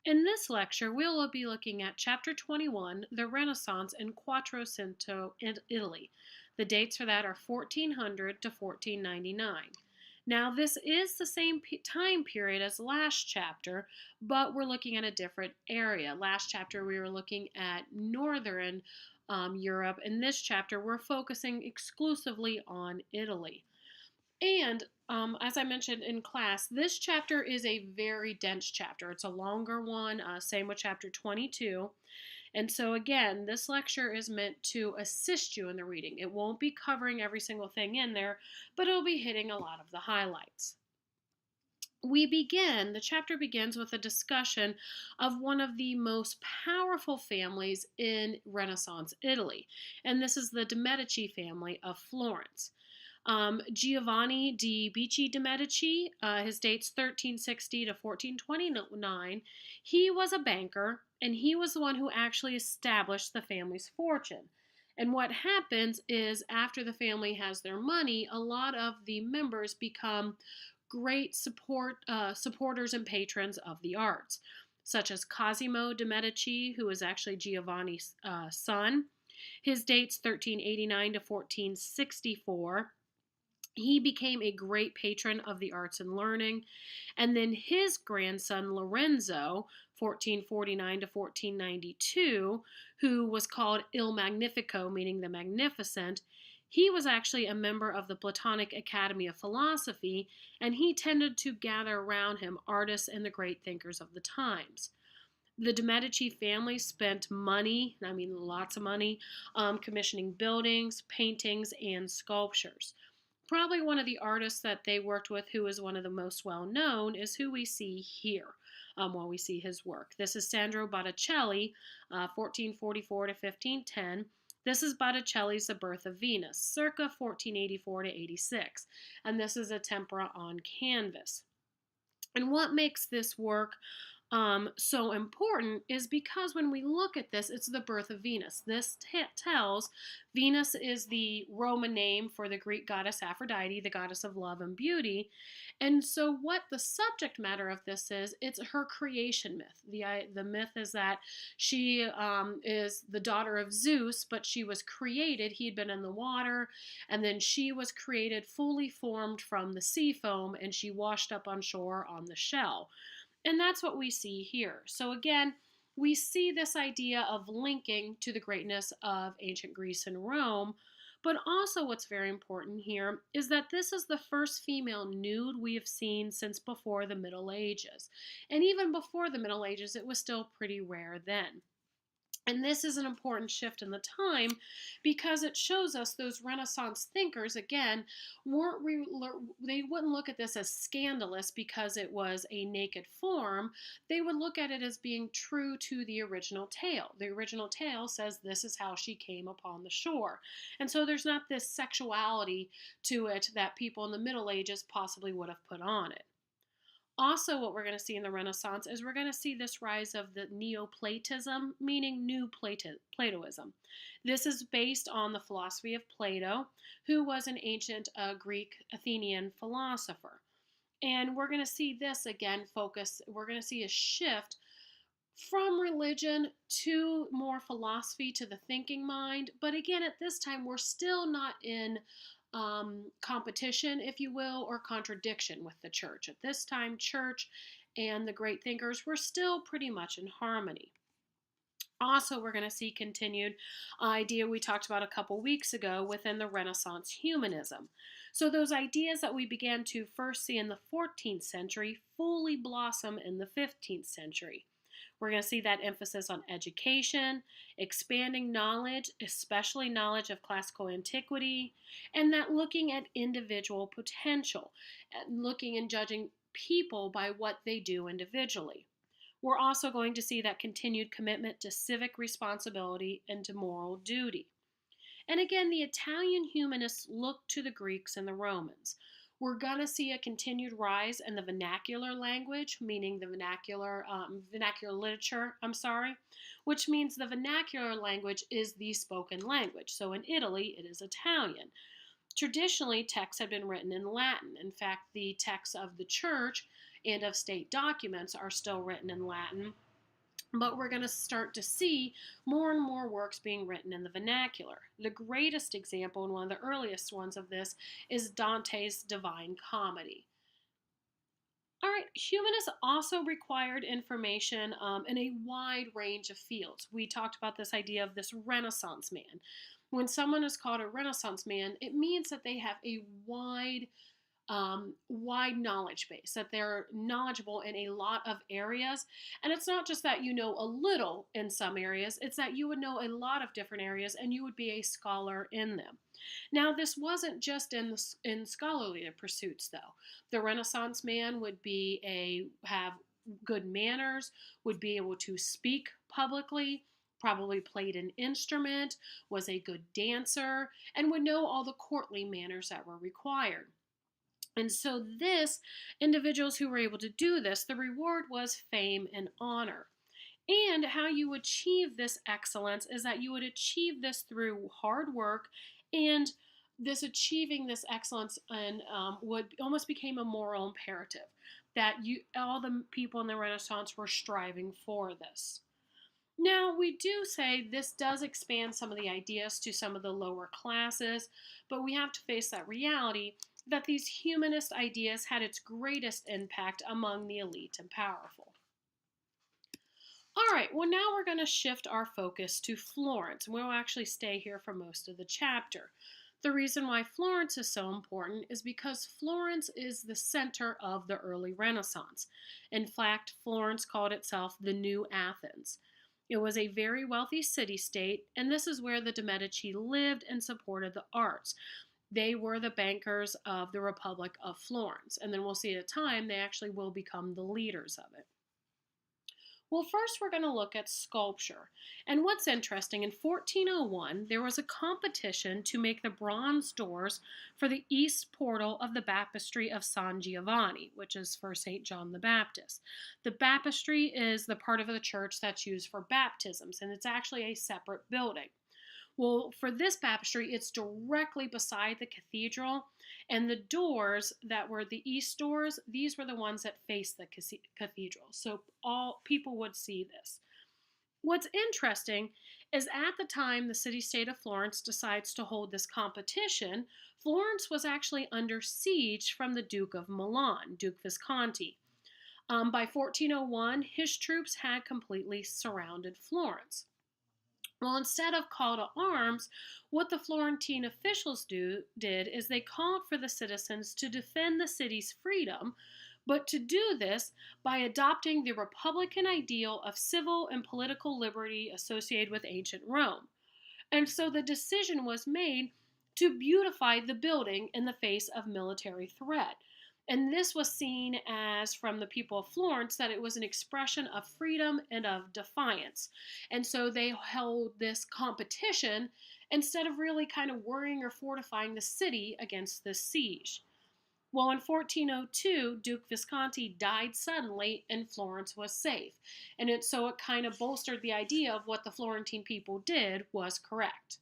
In this lecture, we will be looking at Chapter 21, the Renaissance in Quattrocento in Italy. The dates for that are 1400 to 1499. Now, this is the same time period as last chapter, but we're looking at a different area. Last chapter, we were looking at Northern Europe. In this chapter, we're focusing exclusively on Italy. And as I mentioned in class, this chapter is a very dense chapter. It's a longer one, same with chapter 22. And so, again, this lecture is meant to assist you in the reading. It won't be covering every single thing in there, but it'll be hitting a lot of the highlights. The chapter begins with a discussion of one of the most powerful families in Renaissance Italy, and this is the Medici family of Florence. Giovanni di Bicci de' Medici, his date's 1360 to 1429. He was a banker, and he was the one who actually established the family's fortune. And what happens is, after the family has their money, a lot of the members become great supporters and patrons of the arts, such as Cosimo de' Medici, who is actually Giovanni's son. His date's 1389 to 1464. He became a great patron of the arts and learning. And then his grandson, Lorenzo, 1449 to 1492, who was called Il Magnifico, meaning the magnificent, he was actually a member of the Platonic Academy of Philosophy, and he tended to gather around him artists and the great thinkers of the times. The de' Medici family spent money, I mean lots of money, commissioning buildings, paintings, and sculptures. Probably one of the artists that they worked with who is one of the most well known is who we see here while we see his work. This is Sandro Botticelli, 1444 to 1510. This is Botticelli's The Birth of Venus, circa 1484 to 86. And this is a tempera on canvas. And what makes this work so important is because when we look at this, it's the birth of Venus. This tells Venus is the Roman name for the Greek goddess Aphrodite, the goddess of love and beauty. And so what the subject matter of this is, it's her creation myth. The myth is that she is the daughter of Zeus, but she was created. He'd been in the water, and then she was created fully formed from the sea foam, and she washed up on shore on the shell. And that's what we see here. So again, we see this idea of linking to the greatness of ancient Greece and Rome, but also what's very important here is that this is the first female nude we have seen since before the Middle Ages. And even before the Middle Ages, it was still pretty rare then. And this is an important shift in the time because it shows us those Renaissance thinkers, again, they wouldn't look at this as scandalous because it was a naked form. They would look at it as being true to the original tale. The original tale says this is how she came upon the shore. And so there's not this sexuality to it that people in the Middle Ages possibly would have put on it. Also, what we're going to see in the Renaissance is we're going to see this rise of the Neoplatism, meaning New Platoism. This is based on the philosophy of Plato, who was an ancient Greek Athenian philosopher. And we're going to see this again we're going to see a shift from religion to more philosophy to the thinking mind. But again, at this time, we're still not in competition, if you will, or contradiction with the church. At this time, church and the great thinkers were still pretty much in harmony. Also, we're going to see continued idea we talked about a couple weeks ago within the Renaissance humanism. So those ideas that we began to first see in the 14th century fully blossom in the 15th century. We're going to see that emphasis on education, expanding knowledge, especially knowledge of classical antiquity, and that looking at individual potential, looking and judging people by what they do individually. We're also going to see that continued commitment to civic responsibility and to moral duty. And again, the Italian humanists look to the Greeks and the Romans. We're going to see a continued rise in the vernacular language, meaning the vernacular literature, which means the vernacular language is the spoken language. So in Italy, it is Italian. Traditionally, texts have been written in Latin. In fact, the texts of the church and of state documents are still written in Latin. But we're going to start to see more and more works being written in the vernacular. The greatest example, and one of the earliest ones of this, is Dante's Divine Comedy. All right, humanists also required information in a wide range of fields. We talked about this idea of this Renaissance man. When someone is called a Renaissance man, it means that they have a wide knowledge base, that they're knowledgeable in a lot of areas. And it's not just that you know a little in some areas, it's that you would know a lot of different areas and you would be a scholar in them. Now, this wasn't just in scholarly pursuits, though. The Renaissance man would have good manners, would be able to speak publicly, probably played an instrument, was a good dancer, and would know all the courtly manners that were required. And so individuals who were able to do this, the reward was fame and honor. And how you achieve this excellence is that you would achieve this through hard work, and achieving this excellence and would almost became a moral imperative that all the people in the Renaissance were striving for this. Now, we do say this does expand some of the ideas to some of the lower classes, but we have to face that reality that these humanist ideas had its greatest impact among the elite and powerful. All right, well, now we're going to shift our focus to Florence, and we'll actually stay here for most of the chapter. The reason why Florence is so important is because Florence is the center of the early Renaissance. In fact, Florence called itself the New Athens. It was a very wealthy city-state, and this is where the Medici lived and supported the arts. They were the bankers of the Republic of Florence, and then we'll see at a time they actually will become the leaders of it. Well, first we're going to look at sculpture. And what's interesting, in 1401, there was a competition to make the bronze doors for the east portal of the Baptistery of San Giovanni, which is for St. John the Baptist. The baptistry is the part of the church that's used for baptisms, and it's actually a separate building. Well, for this baptistry, it's directly beside the cathedral, and the doors that were the east doors, these were the ones that faced the cathedral, so all people would see this. What's interesting is at the time the city-state of Florence decides to hold this competition, Florence was actually under siege from the Duke of Milan, Duke Visconti. By 1401, his troops had completely surrounded Florence. Well, instead of call to arms, what the Florentine officials did is they called for the citizens to defend the city's freedom, but to do this by adopting the Republican ideal of civil and political liberty associated with ancient Rome. And so the decision was made to beautify the building in the face of military threat. And this was seen as, from the people of Florence, that it was an expression of freedom and of defiance. And so they held this competition instead of really kind of worrying or fortifying the city against this siege. Well, in 1402, Duke Visconti died suddenly and Florence was safe. And so it kind of bolstered the idea of what the Florentine people did was correct.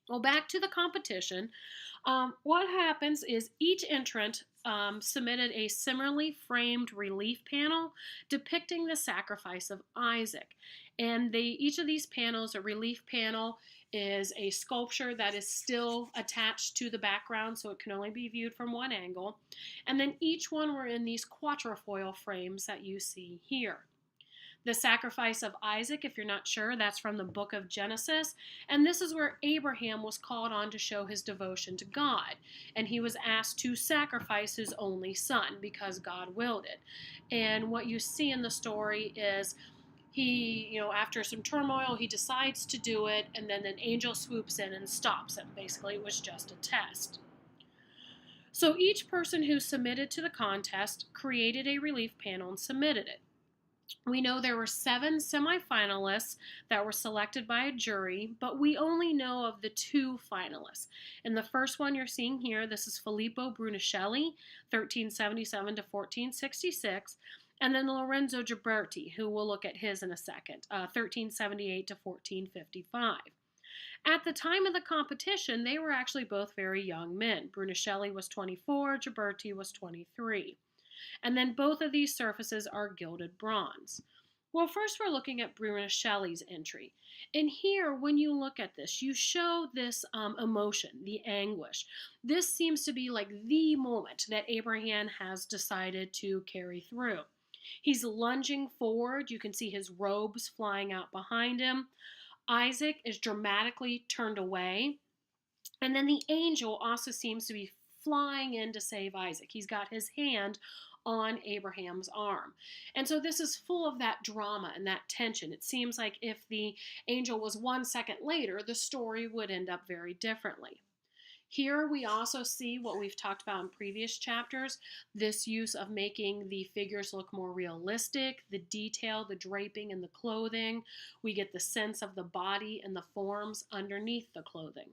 Well, back to the competition. What happens is each entrant submitted a similarly framed relief panel depicting the sacrifice of Isaac. And each of these panels, a relief panel, is a sculpture that is still attached to the background, so it can only be viewed from one angle. And then each one were in these quattrofoil frames that you see here. The sacrifice of Isaac, if you're not sure, that's from the book of Genesis. And this is where Abraham was called on to show his devotion to God. And he was asked to sacrifice his only son because God willed it. And what you see in the story is he, after some turmoil, he decides to do it. And then an angel swoops in and stops him. Basically, it was just a test. So each person who submitted to the contest created a relief panel and submitted it. We know there were 7 semifinalists that were selected by a jury, but we only know of the 2 finalists. And the first one you're seeing here, this is Filippo Brunelleschi, 1377 to 1466, and then Lorenzo Ghiberti, who we'll look at his in a second, 1378 to 1455. At the time of the competition, they were actually both very young men. Brunelleschi was 24, Ghiberti was 23. And then both of these surfaces are gilded bronze. Well, first we're looking at Brunelleschi's entry. And here, when you look at this, you show this emotion, the anguish. This seems to be like the moment that Abraham has decided to carry through. He's lunging forward. You can see his robes flying out behind him. Isaac is dramatically turned away. And then the angel also seems to be flying in to save Isaac. He's got his hand on Abraham's arm. And so this is full of that drama and that tension. It seems like if the angel was 1 second later, the story would end up very differently. Here we also see what we've talked about in previous chapters, this use of making the figures look more realistic, the detail, the draping and the clothing. We get the sense of the body and the forms underneath the clothing.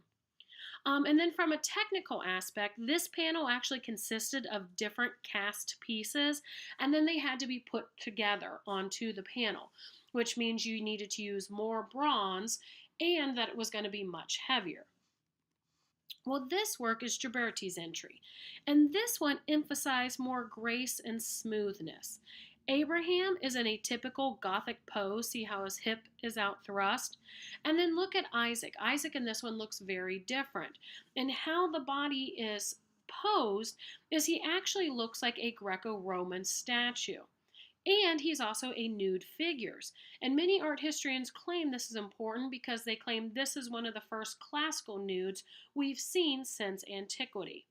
And then from a technical aspect, this panel actually consisted of different cast pieces, and then they had to be put together onto the panel, which means you needed to use more bronze and that it was going to be much heavier. Well, this work is Ghiberti's entry, and this one emphasized more grace and smoothness. Abraham is in a typical Gothic pose. See how his hip is out thrust? And then look at Isaac. Isaac in this one looks very different. And how the body is posed is he actually looks like a Greco-Roman statue. And he's also a nude figures. And many art historians claim this is important because they claim this is one of the first classical nudes we've seen since antiquity.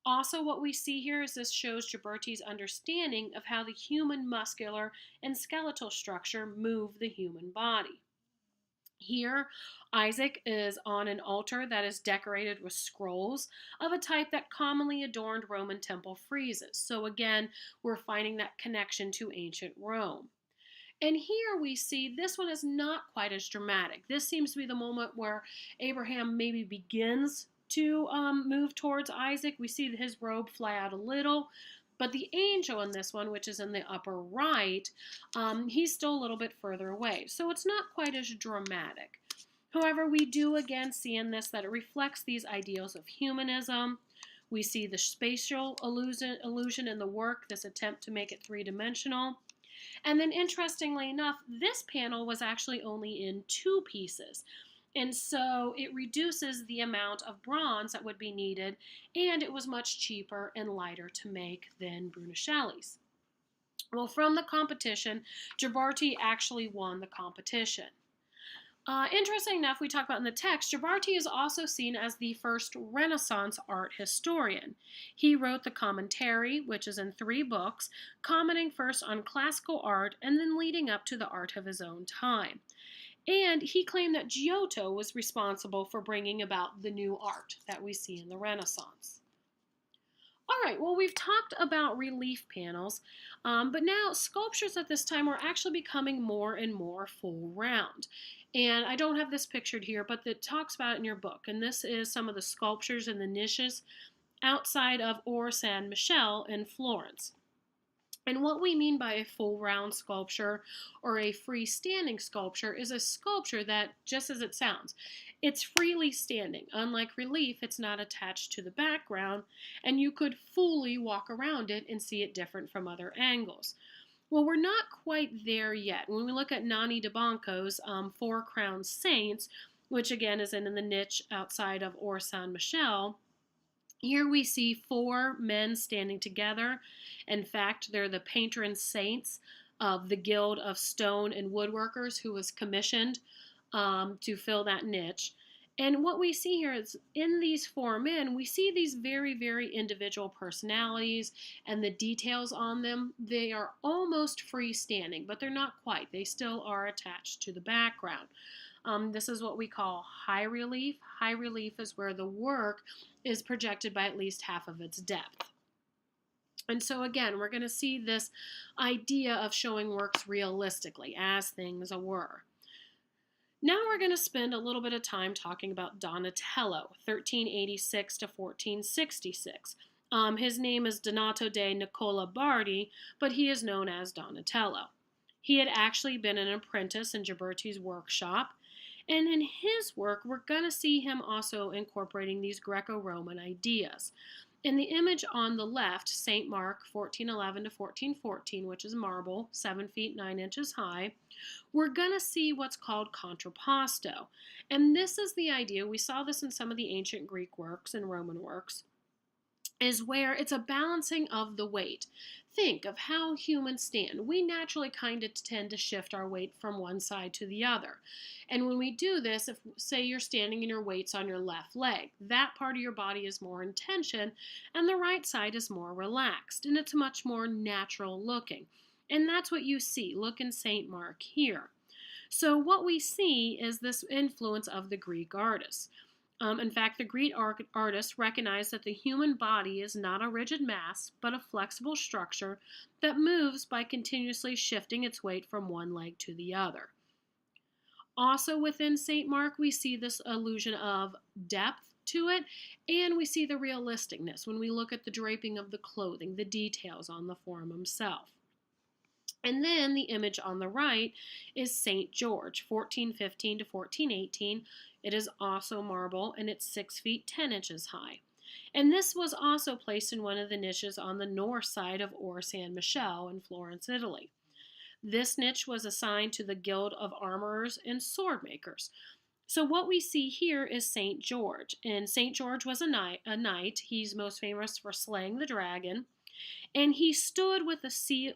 Also, what we see here is this shows Ghiberti's understanding of how the human muscular and skeletal structure move the human body. Here, Isaac is on an altar that is decorated with scrolls of a type that commonly adorned Roman temple friezes. So again, we're finding that connection to ancient Rome. And here we see this one is not quite as dramatic. This seems to be the moment where Abraham maybe begins to move towards Isaac. We see his robe fly out a little, but the angel in this one, which is in the upper right, he's still a little bit further away. So it's not quite as dramatic. However, we do again see in this that it reflects these ideals of humanism. We see the spatial illusion in the work, this attempt to make it three-dimensional. And then interestingly enough, this panel was actually only in 2 pieces. And so it reduces the amount of bronze that would be needed, and it was much cheaper and lighter to make than Brunelleschi's. Well, from the competition, Ghiberti actually won the competition. Interesting enough, we talk about in the text, Ghiberti is also seen as the first Renaissance art historian. He wrote the Commentary, which is in 3 books, commenting first on classical art and then leading up to the art of his own time. And he claimed that Giotto was responsible for bringing about the new art that we see in the Renaissance. All right, well, we've talked about relief panels, but now sculptures at this time are actually becoming more and more full round. And I don't have this pictured here, but it talks about it in your book. And this is some of the sculptures in the niches outside of Or San Michele in Florence. And what we mean by a full round sculpture or a freestanding sculpture is a sculpture that, just as it sounds, it's freely standing. Unlike relief, it's not attached to the background, and you could fully walk around it and see it different from other angles. Well, we're not quite there yet. When we look at Nanni di Banco's 4 Crowned Saints, which again is in the niche outside of Or San Michele, here we see 4 men standing together. In fact, they're the patron saints of the Guild of Stone and Woodworkers who was commissioned to fill that niche. And what we see here is in these 4 men, we see these very, very individual personalities and the details on them. They are almost freestanding, but they're not quite. They still are attached to the background. This is what we call high relief. High relief is where the work is projected by at least half of its depth. And so again, we're going to see this idea of showing works realistically, as things were. Now we're going to spend a little bit of time talking about Donatello, 1386 to 1466. His name is Donato de Nicola Bardi, but he is known as Donatello. He had actually been an apprentice in Ghiberti's workshop, and in his work, we're going to see him also incorporating these Greco-Roman ideas. In the image on the left, St. Mark, 1411 to 1414, which is marble, 7 feet 9 inches high, we're going to see what's called contrapposto. And this is the idea, we saw this in some of the ancient Greek works and Roman works, is where it's a balancing of the weight. Think of how humans stand. We naturally kind of tend to shift our weight from one side to the other. And when we do this, if say you're standing and your weight's on your left leg, that part of your body is more in tension and the right side is more relaxed, and it's much more natural looking. And that's what you see. Look in St. Mark here. So what we see is this influence of the Greek artists. In fact, the Greek artists recognized that the human body is not a rigid mass, but a flexible structure that moves by continuously shifting its weight from one leg to the other. Also within St. Mark, we see this illusion of depth to it, and we see the realisticness when we look at the draping of the clothing, the details on the form himself. And then the image on the right is St. George, 1415 to 1418. It is also marble, and it's 6 feet 10 inches high. And this was also placed in one of the niches on the north side of Or San Michele in Florence, Italy. This niche was assigned to the Guild of Armorers and Sword Makers. So what we see here is St. George. And St. George was a knight. He's most famous for slaying the dragon. And he stood with a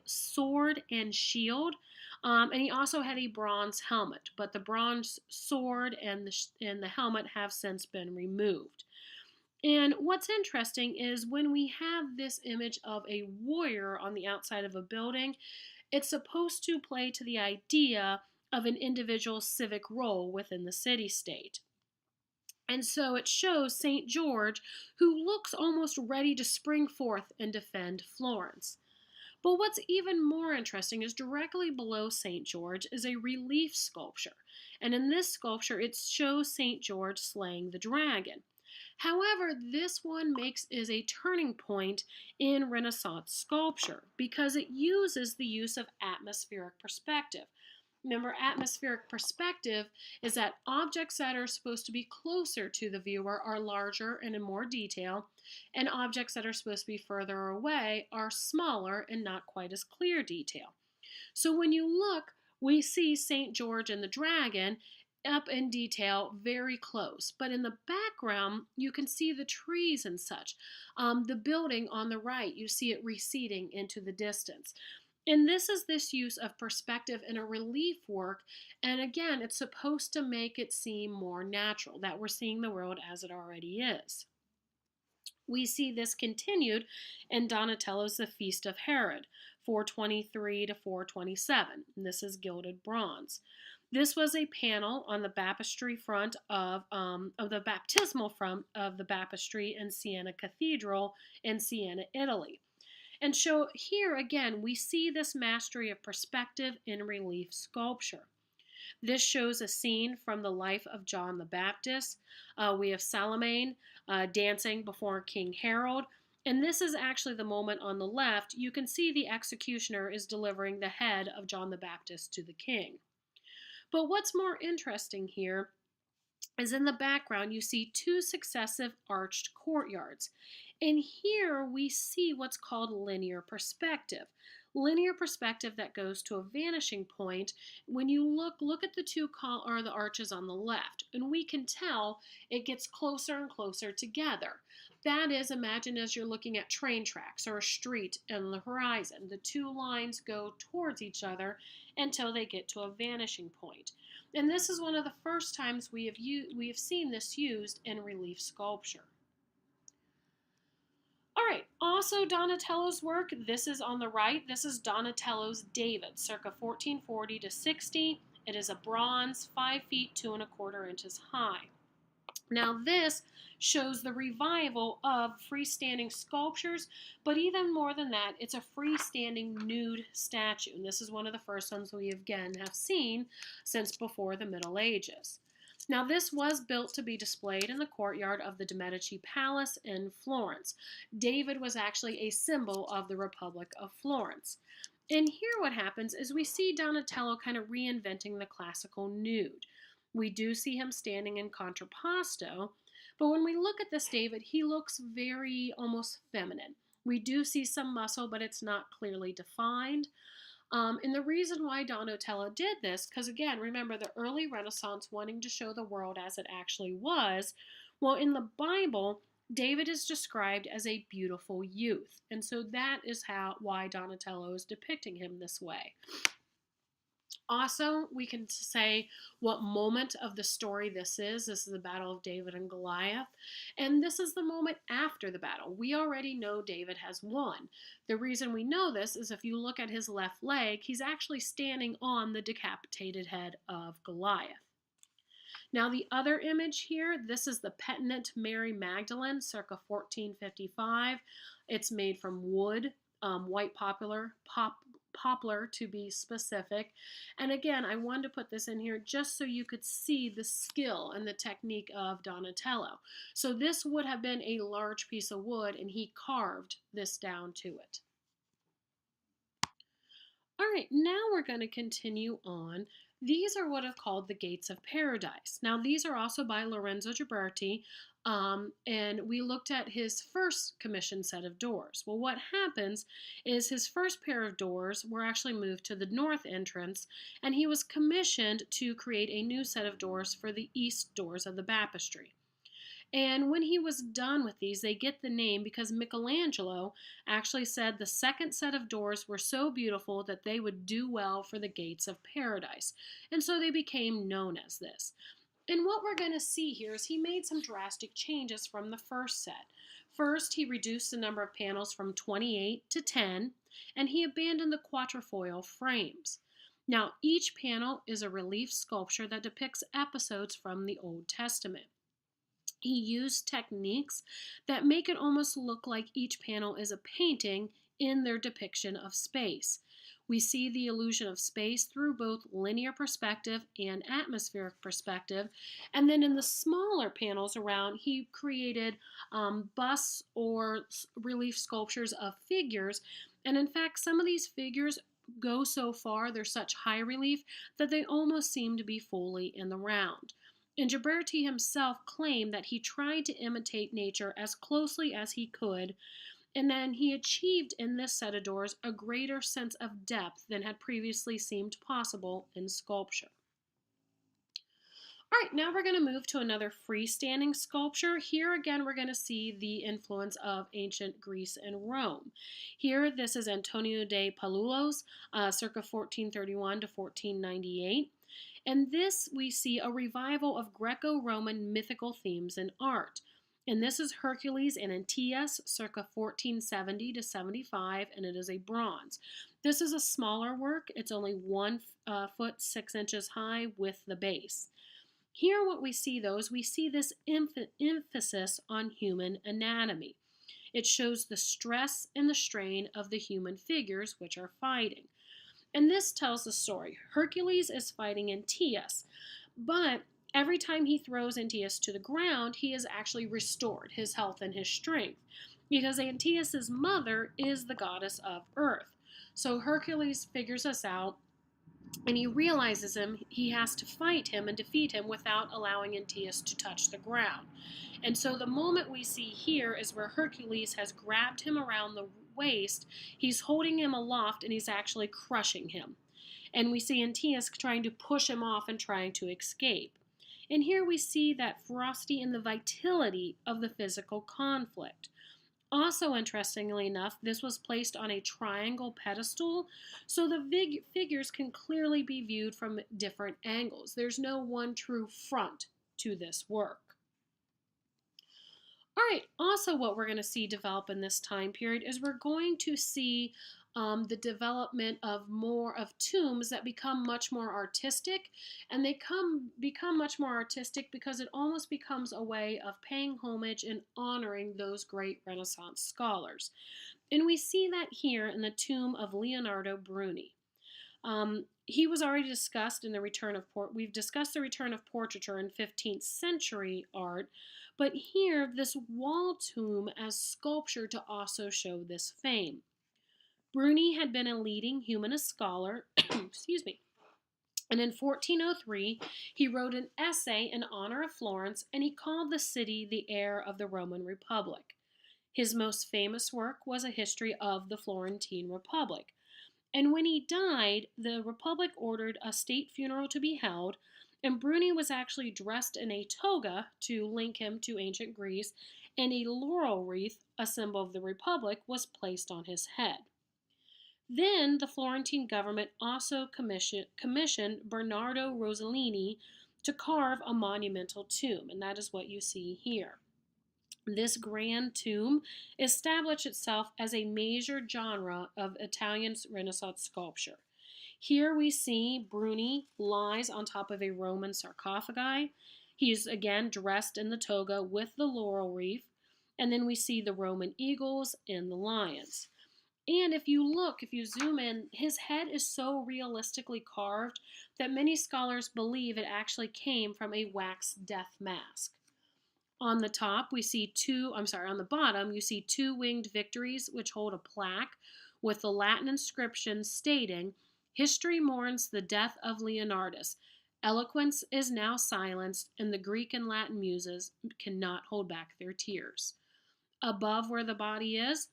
sword and shield, and he also had a bronze helmet. But the bronze sword and the helmet have since been removed. And what's interesting is when we have this image of a warrior on the outside of a building, it's supposed to play to the idea of an individual's civic role within the city-state. And so it shows St. George, who looks almost ready to spring forth and defend Florence. But what's even more interesting is directly below St. George is a relief sculpture. And in this sculpture, it shows St. George slaying the dragon. However, this one is a turning point in Renaissance sculpture because it uses the use of atmospheric perspective. Remember, atmospheric perspective is that objects that are supposed to be closer to the viewer are larger and in more detail, and objects that are supposed to be further away are smaller and not quite as clear detail. So when you look, we see St. George and the dragon up in detail very close, but in the background you can see the trees and such. The building on the right, you see it receding into the distance. And this is this use of perspective in a relief work, and again, it's supposed to make it seem more natural, that we're seeing the world as it already is. We see this continued in Donatello's The Feast of Herod, 423 to 427. And this is gilded bronze. This was a panel on the baptistry front of the baptismal front of the baptistry in Siena Cathedral in Siena, Italy. And so here again, we see this mastery of perspective in relief sculpture. This shows a scene from the life of John the Baptist. We have Salome dancing before King Herod. And this is actually the moment on the left. You can see the executioner is delivering the head of John the Baptist to the king. But what's more interesting here is in the background you see two successive arched courtyards. And here we see what's called linear perspective. Linear perspective that goes to a vanishing point. When you look at the the arches on the left, and we can tell it gets closer and closer together. That is, imagine as you're looking at train tracks or a street in the horizon. The two lines go towards each other until they get to a vanishing point. And this is one of the first times we have seen this used in relief sculpture. All right, also Donatello's work, this is on the right. This is Donatello's David, circa 1440 to 60. It is a bronze, 5 feet 2 1/4 inches high. Now this shows the revival of freestanding sculptures, but even more than that, it's a freestanding nude statue. And this is one of the first ones we again have seen since before the Middle Ages. Now this was built to be displayed in the courtyard of the Medici Palace in Florence. David was actually a symbol of the Republic of Florence. And here what happens is we see Donatello kind of reinventing the classical nude. We do see him standing in contrapposto, But when we look at this David, he looks very almost feminine. We do see some muscle, but it's not clearly defined. And the reason why Donatello did this, because again, remember the early Renaissance wanting to show the world as it actually was. Well, in the Bible, David is described as a beautiful youth. And so that is why Donatello is depicting him this way. Also, we can say what moment of the story this is. This is the Battle of David and Goliath. And this is the moment after the battle. We already know David has won. The reason we know this is if you look at his left leg, he's actually standing on the decapitated head of Goliath. Now, the other image here, this is the Penitent Mary Magdalene, circa 1455. It's made from wood, white poplar to be specific. And again, I wanted to put this in here just so you could see the skill and the technique of Donatello. So this would have been a large piece of wood, and he carved this down to it. All right, now we're going to continue on. These are what are called the Gates of Paradise. Now, these are also by Lorenzo Ghiberti, and we looked at his first commissioned set of doors. Well, what happens is his first pair of doors were actually moved to the north entrance, and he was commissioned to create a new set of doors for the east doors of the baptistry. And when he was done with these, they get the name because Michelangelo actually said the second set of doors were so beautiful that they would do well for the Gates of Paradise. And so they became known as this. And what we're going to see here is he made some drastic changes from the first set. First, he reduced the number of panels from 28 to 10, and he abandoned the quatrefoil frames. Now, each panel is a relief sculpture that depicts episodes from the Old Testament. He used techniques that make it almost look like each panel is a painting in their depiction of space. We see the illusion of space through both linear perspective and atmospheric perspective. And then in the smaller panels around, he created busts or relief sculptures of figures. And in fact, some of these figures go so far, they're such high relief, that they almost seem to be fully in the round. And Ghiberti himself claimed that he tried to imitate nature as closely as he could, and then he achieved in this set of doors a greater sense of depth than had previously seemed possible in sculpture. All right, now we're going to move to another freestanding sculpture. Here again, we're going to see the influence of ancient Greece and Rome. Here, this is Antonio de Palulos, circa 1431 to 1498. And this, we see a revival of Greco-Roman mythical themes in art. And this is Hercules and Antaeus, circa 1470 to 75, and it is a bronze. This is a smaller work. It's only 1 foot 6 inches high with the base. Here what we see, though, is we see this emphasis on human anatomy. It shows the stress and the strain of the human figures which are fighting. And this tells the story. Hercules is fighting Antaeus, but every time he throws Antaeus to the ground, he is actually restored, his health and his strength, because Antaeus' mother is the goddess of earth. So Hercules figures this out, and he realizes he has to fight him and defeat him without allowing Antaeus to touch the ground. And so the moment we see here is where Hercules has grabbed him around the waist, he's holding him aloft, and he's actually crushing him. And we see Antaeus trying to push him off and trying to escape. And here we see that ferocity and the vitality of the physical conflict. Also, interestingly enough, this was placed on a triangle pedestal, so the figures can clearly be viewed from different angles. There's no one true front to this work. All right, also what we're going to see develop in this time period is we're going to see the development of more of tombs that become much more artistic, and they become much more artistic because it almost becomes a way of paying homage and honoring those great Renaissance scholars. And we see that here in the tomb of Leonardo Bruni. He was already discussed in the return of we've discussed the return of portraiture in 15th century art, but here this wall tomb as sculpture to also show this fame. Bruni had been a leading humanist scholar, excuse me, And in 1403, he wrote an essay in honor of Florence, and he called the city the heir of the Roman Republic. His most famous work was a history of the Florentine Republic. And when he died, the Republic ordered a state funeral to be held, and Bruni was actually dressed in a toga to link him to ancient Greece, and a laurel wreath, a symbol of the Republic, was placed on his head. Then the Florentine government also commissioned Bernardo Rossellini to carve a monumental tomb, and that is what you see here. This grand tomb established itself as a major genre of Italian Renaissance sculpture. Here we see Bruni lies on top of a Roman sarcophagi. He's again dressed in the toga with the laurel wreath, and then we see the Roman eagles and the lions. And if you zoom in, his head is so realistically carved that many scholars believe it actually came from a wax death mask. On the top, on the bottom, you see two winged victories which hold a plaque with the Latin inscription stating, "History mourns the death of Leonardus. Eloquence is now silenced, and the Greek and Latin muses cannot hold back their tears." Above where the body is,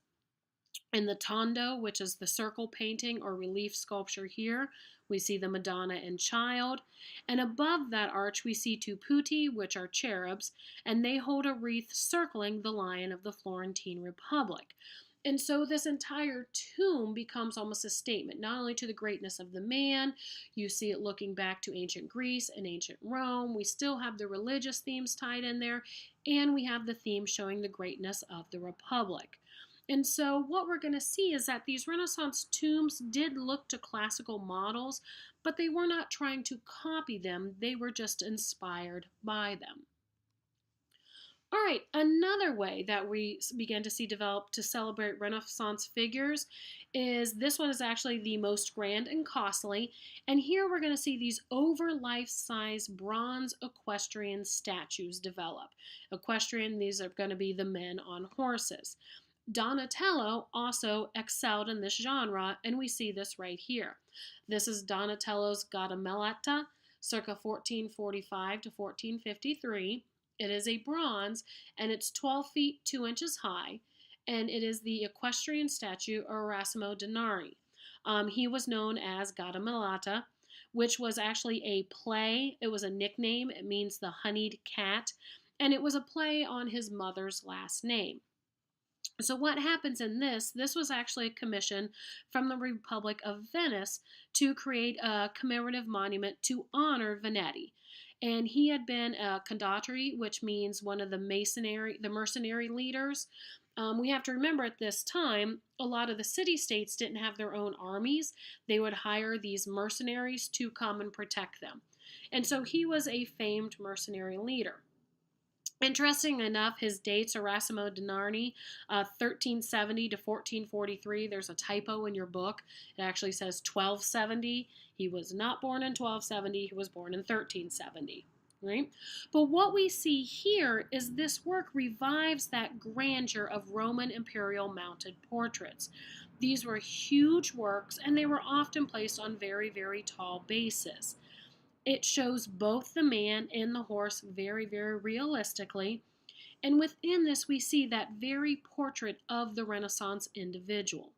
in the tondo, which is the circle painting or relief sculpture here, we see the Madonna and Child. And above that arch, we see two putti, which are cherubs, and they hold a wreath circling the lion of the Florentine Republic. And so this entire tomb becomes almost a statement, not only to the greatness of the man, you see it looking back to ancient Greece and ancient Rome. We still have the religious themes tied in there, and we have the theme showing the greatness of the Republic. And so what we're going to see is that these Renaissance tombs did look to classical models, but they were not trying to copy them. They were just inspired by them. All right, another way that we began to see develop to celebrate Renaissance figures is this one is actually the most grand and costly. And here we're going to see these over life-size bronze equestrian statues develop. Equestrian, these are going to be the men on horses. Donatello also excelled in this genre, and we see this right here. This is Donatello's Gattamelata, circa 1445 to 1453. It is a bronze, and it's 12 feet 2 inches high, and it is the equestrian statue Erasmo Denari. He was known as Gattamelata, which was actually a play. It was a nickname. It means the honeyed cat, and it was a play on his mother's last name. So what happens in this was actually a commission from the Republic of Venice to create a commemorative monument to honor Veneti. And he had been a condottiere, which means one of the mercenary leaders. We have to remember at this time, a lot of the city-states didn't have their own armies. They would hire these mercenaries to come and protect them. And so he was a famed mercenary leader. Interesting enough, his dates, Erasmo Denari, 1370 to 1443. There's a typo in your book. It actually says 1270. He was not born in 1270. He was born in 1370. Right? But what we see here is this work revives that grandeur of Roman imperial mounted portraits. These were huge works, and they were often placed on very, very tall bases. It shows both the man and the horse very, very realistically. And within this, we see that very portrait of the Renaissance individual.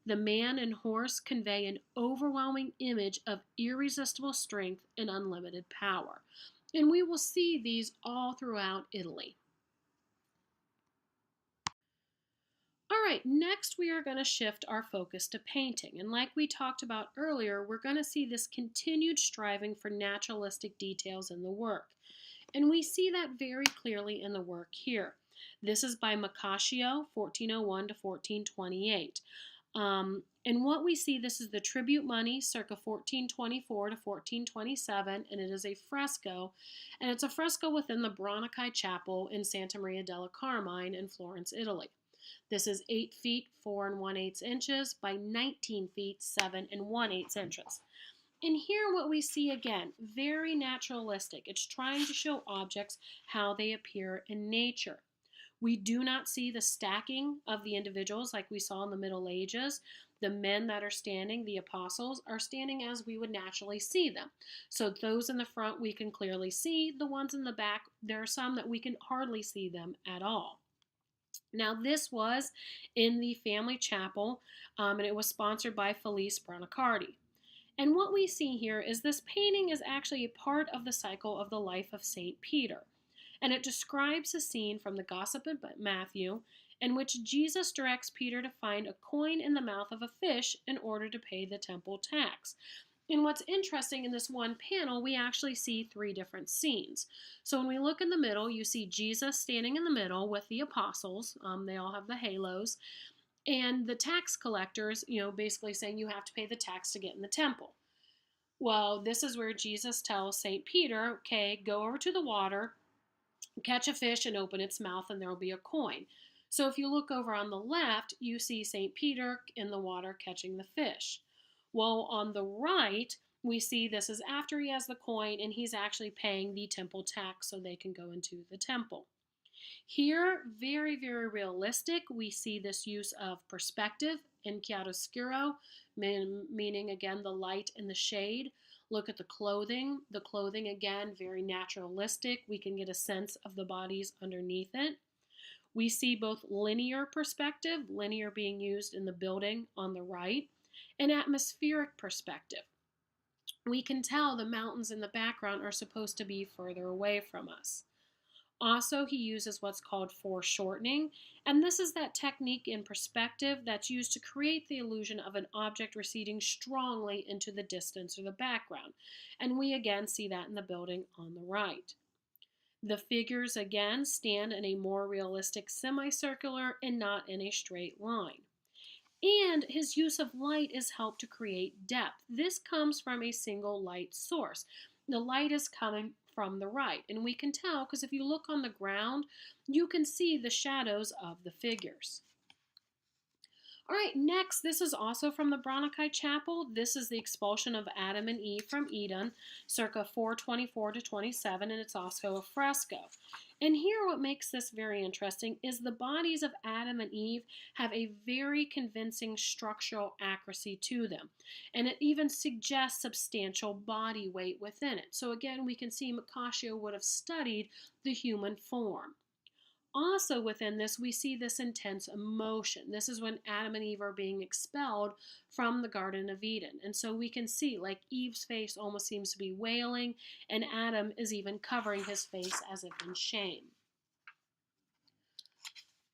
The man and horse convey an overwhelming image of irresistible strength and unlimited power. And we will see these all throughout Italy. All right, next we are going to shift our focus to painting. And like we talked about earlier, we're going to see this continued striving for naturalistic details in the work. And we see that very clearly in the work here. This is by Masaccio, 1401 to 1428. And what we see, this is the tribute money, circa 1424 to 1427, and it is a fresco. And it's a fresco within the Bronici Chapel in Santa Maria della Carmine in Florence, Italy. This is 8 feet 4 1/8 inches by 19 feet 7 1/8 inches. And here what we see again, very naturalistic. It's trying to show objects how they appear in nature. We do not see the stacking of the individuals like we saw in the Middle Ages. The men that are standing, the apostles, are standing as we would naturally see them. So those in the front we can clearly see. The ones in the back, there are some that we can hardly see them at all. Now, this was in the family chapel, and it was sponsored by Felice Brancati. And what we see here is this painting is actually a part of the cycle of the life of St. Peter. And it describes a scene from the Gospel of Matthew in which Jesus directs Peter to find a coin in the mouth of a fish in order to pay the temple tax. And what's interesting in this one panel, we actually see three different scenes. So when we look in the middle, you see Jesus standing in the middle with the apostles. They all have the halos. And the tax collectors, basically saying you have to pay the tax to get in the temple. Well, this is where Jesus tells St. Peter, okay, go over to the water, catch a fish and open its mouth and there will be a coin. So if you look over on the left, you see St. Peter in the water catching the fish. Well, on the right, we see this is after he has the coin and he's actually paying the temple tax so they can go into the temple. Here, very, very realistic, we see this use of perspective in chiaroscuro, meaning again the light and the shade. Look at the clothing. The clothing, again, very naturalistic. We can get a sense of the bodies underneath it. We see both linear perspective, linear being used in the building on the right, and atmospheric perspective. We can tell the mountains in the background are supposed to be further away from us. Also, he uses what's called foreshortening, and this is that technique in perspective that's used to create the illusion of an object receding strongly into the distance or the background. And we again see that in the building on the right. The figures again stand in a more realistic semicircular and not in a straight line. And his use of light is helped to create depth. This comes from a single light source. The light is coming from the right, and we can tell because if you look on the ground, you can see the shadows of the figures. All right, next, this is also from the Brancati Chapel. This is the expulsion of Adam and Eve from Eden, circa 424 to 27, and it's also a fresco. And here what makes this very interesting is the bodies of Adam and Eve have a very convincing structural accuracy to them. And it even suggests substantial body weight within it. So again, we can see Masaccio would have studied the human form. Also within this, we see this intense emotion. This is when Adam and Eve are being expelled from the Garden of Eden. And so we can see like Eve's face almost seems to be wailing, and Adam is even covering his face as if in shame.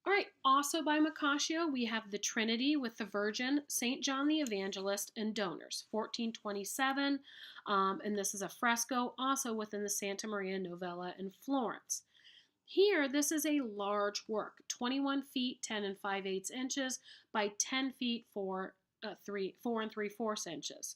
All right, also by Masaccio, we have the Trinity with the Virgin, St. John the Evangelist, and donors, 1427. And this is a fresco also within the Santa Maria Novella in Florence. Here, this is a large work, 21 feet, 10 5/8 inches by 10 feet, 4 3/4 inches.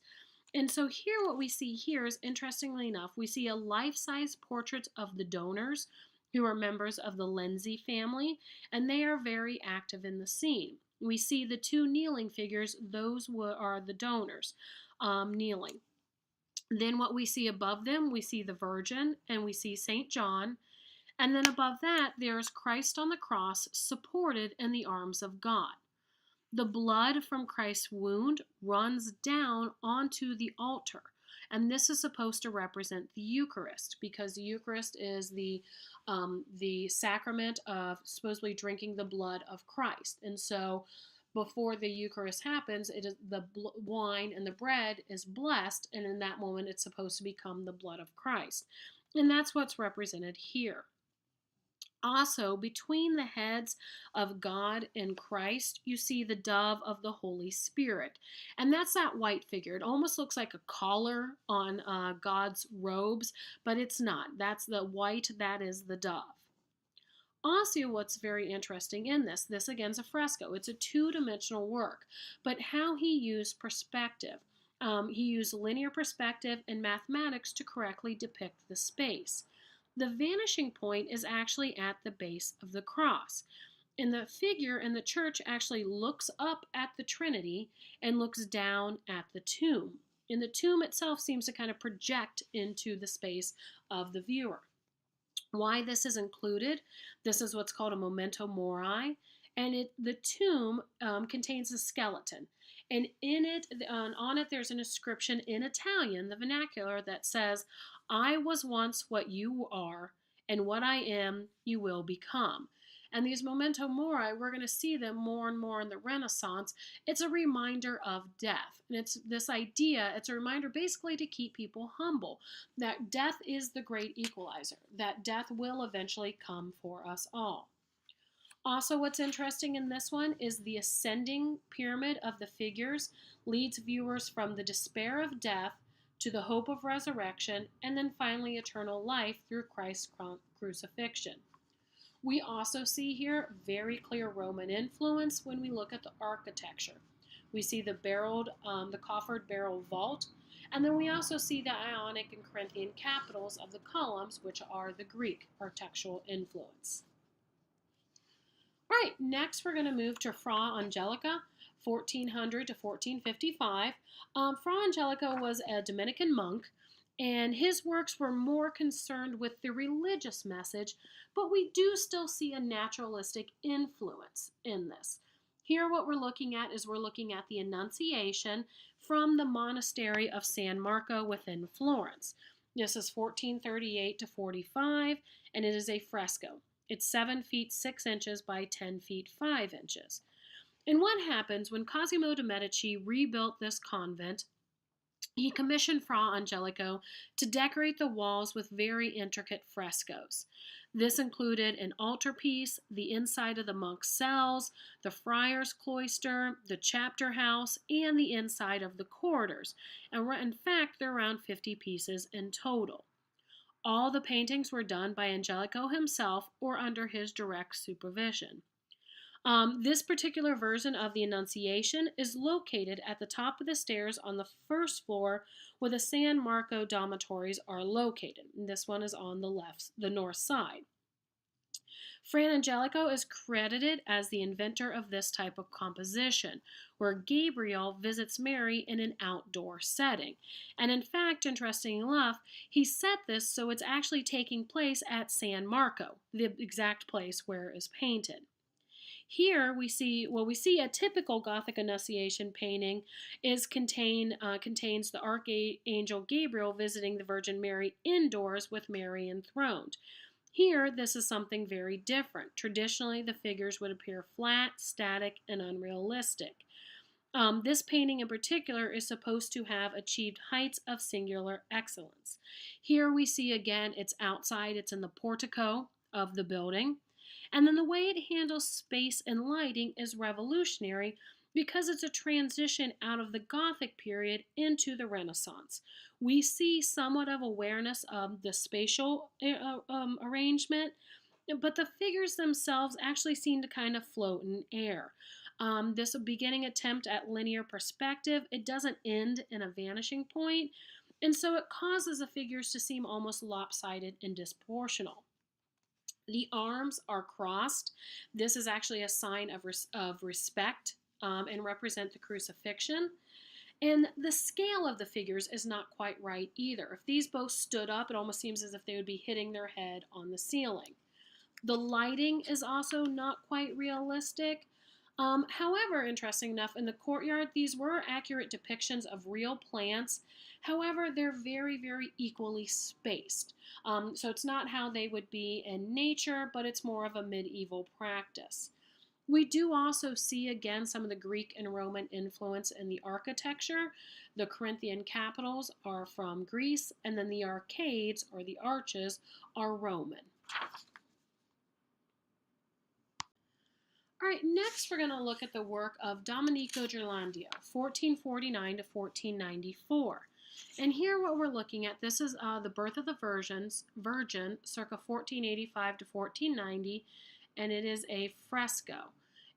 And so here, what we see here is, interestingly enough, we see a life-size portrait of the donors who are members of the Lenzi family, and they are very active in the scene. We see the two kneeling figures, those are the donors kneeling. Then what we see above them, we see the Virgin, and we see St. John. And then above that, there is Christ on the cross, supported in the arms of God. The blood from Christ's wound runs down onto the altar. And this is supposed to represent the Eucharist, because the Eucharist is the sacrament of supposedly drinking the blood of Christ. And so before the Eucharist happens, it is the wine and the bread is blessed, and in that moment it's supposed to become the blood of Christ. And that's what's represented here. Also, between the heads of God and Christ, you see the dove of the Holy Spirit. And that's that white figure. It almost looks like a collar on God's robes, but it's not. That's the white, that is the dove. Also, what's very interesting in this again is a fresco. It's a two-dimensional work, but how he used perspective. He used linear perspective and mathematics to correctly depict the space. The vanishing point is actually at the base of the cross. And the figure in the church actually looks up at the Trinity and looks down at the tomb. And the tomb itself seems to kind of project into the space of the viewer. Why this is included, this is what's called a memento mori, and the tomb contains a skeleton. And in it, on it, there's an inscription in Italian, the vernacular, that says, "I was once what you are, and what I am, you will become." And these memento mori, we're going to see them more and more in the Renaissance. It's a reminder of death. And it's this idea, it's a reminder basically to keep people humble, that death is the great equalizer, that death will eventually come for us all. Also, what's interesting in this one is the ascending pyramid of the figures leads viewers from the despair of death to the hope of resurrection, and then finally eternal life through Christ's crucifixion. We also see here very clear Roman influence when we look at the architecture. We see the coffered barrel vault, and then we also see the Ionic and Corinthian capitals of the columns, which are the Greek architectural influence. All right, next we're going to move to Fra Angelico, 1400 to 1455. Fra Angelico was a Dominican monk, and his works were more concerned with the religious message, but we do still see a naturalistic influence in this. Here what we're looking at is we're looking at the Annunciation from the monastery of San Marco within Florence. This is 1438 to 45, and it is a fresco. It's 7 feet 6 inches by 10 feet 5 inches. And what happens when Cosimo de' Medici rebuilt this convent? He commissioned Fra Angelico to decorate the walls with very intricate frescoes. This included an altarpiece, the inside of the monks' cells, the friars' cloister, the chapter house, and the inside of the corridors. And in fact, there are around 50 pieces in total. All the paintings were done by Angelico himself or under his direct supervision. This particular version of the Annunciation is located at the top of the stairs on the first floor where the San Marco dormitories are located. And this one is on the north side. Fra Angelico is credited as the inventor of this type of composition, where Gabriel visits Mary in an outdoor setting. And in fact, interesting enough, he set this so it's actually taking place at San Marco, the exact place where it is painted. Here we see a typical Gothic Annunciation painting contains the Archangel Gabriel visiting the Virgin Mary indoors with Mary enthroned. Here, this is something very different. Traditionally, the figures would appear flat, static, and unrealistic. This painting in particular is supposed to have achieved heights of singular excellence. Here we see again, it's outside, it's in the portico of the building. And then the way it handles space and lighting is revolutionary because it's a transition out of the Gothic period into the Renaissance. We see somewhat of awareness of the spatial arrangement, but the figures themselves actually seem to kind of float in air. This beginning attempt at linear perspective, it doesn't end in a vanishing point, and so it causes the figures to seem almost lopsided and disproportional. The arms are crossed. This is actually a sign of respect and represent the crucifixion. And the scale of the figures is not quite right either. If these both stood up, it almost seems as if they would be hitting their head on the ceiling. The lighting is also not quite realistic. However, interesting enough, in the courtyard, these were accurate depictions of real plants. However, they're very, very equally spaced. So it's not how they would be in nature, but it's more of a medieval practice. We do also see, again, some of the Greek and Roman influence in the architecture. The Corinthian capitals are from Greece, and then the arcades, or the arches, are Roman. All right, next we're going to look at the work of Domenico Ghirlandaio, 1449 to 1494. And here what we're looking at, this is the Birth of the Virgin, circa 1485 to 1490, and it is a fresco.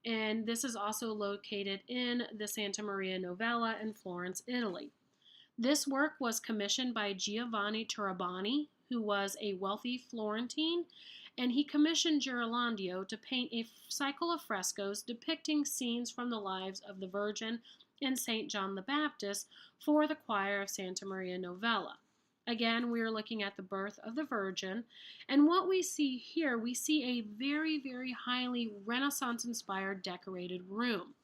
And this is also located in the Santa Maria Novella in Florence, Italy. This work was commissioned by Giovanni Turabani, who was a wealthy Florentine, and he commissioned Ghirlandaio to paint a cycle of frescoes depicting scenes from the lives of the Virgin and St. John the Baptist for the choir of Santa Maria Novella. Again, we are looking at the birth of the Virgin, and what we see here, we see a very, very highly Renaissance-inspired decorated room.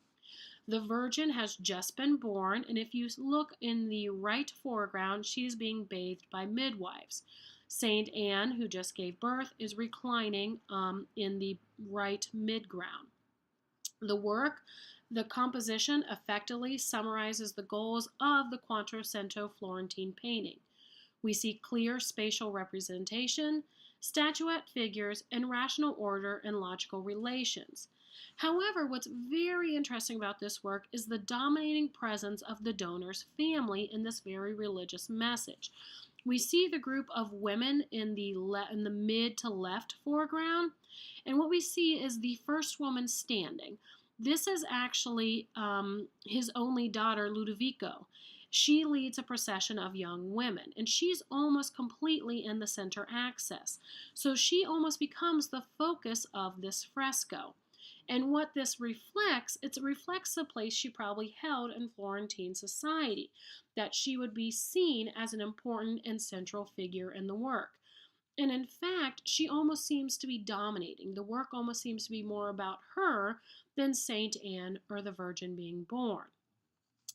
The Virgin has just been born, and if you look in the right foreground, she is being bathed by midwives. Saint Anne, who just gave birth, is reclining in the right midground. The composition effectively summarizes the goals of the Quattrocento Florentine painting. We see clear spatial representation, statuette figures, and rational order and logical relations. However, what's very interesting about this work is the dominating presence of the donor's family in this very religious message. We see the group of women in the mid to left foreground, and what we see is the first woman standing. This is actually his only daughter, Ludovico. She leads a procession of young women, and she's almost completely in the center axis. So she almost becomes the focus of this fresco. And what this reflects, it reflects the place she probably held in Florentine society, that she would be seen as an important and central figure in the work. And in fact, she almost seems to be dominating. The work almost seems to be more about her than Saint Anne or the Virgin being born.